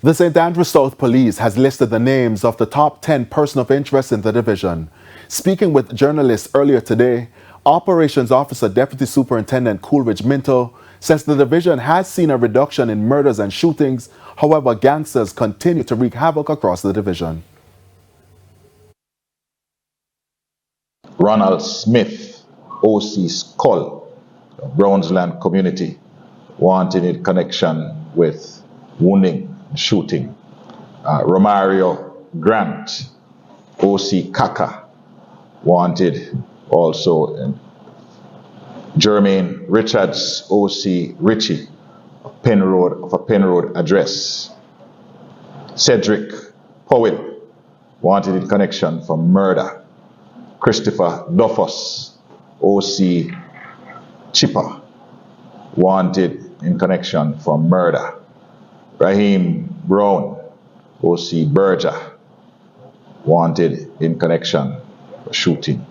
The St. Andrew South Police has listed the names of the top 10 persons of interest in the division. Speaking with journalists earlier today, Operations Officer Deputy Superintendent Coolidge Minto says the division has seen a reduction in murders and shootings. However, gangsters continue to wreak havoc across the division. Ronald Smith, OC Skull, Brownsland community, wanted in connection with wounding, shooting. Romario Grant, OC Kaka, wanted also. Jermaine Richards, OC Richie, of a Penn Road address. Cedric Powell, wanted in connection for murder. Christopher Duffus, OC Chipper, wanted in connection for murder. Raheem Brown, OC Berger, wanted in connection for shooting.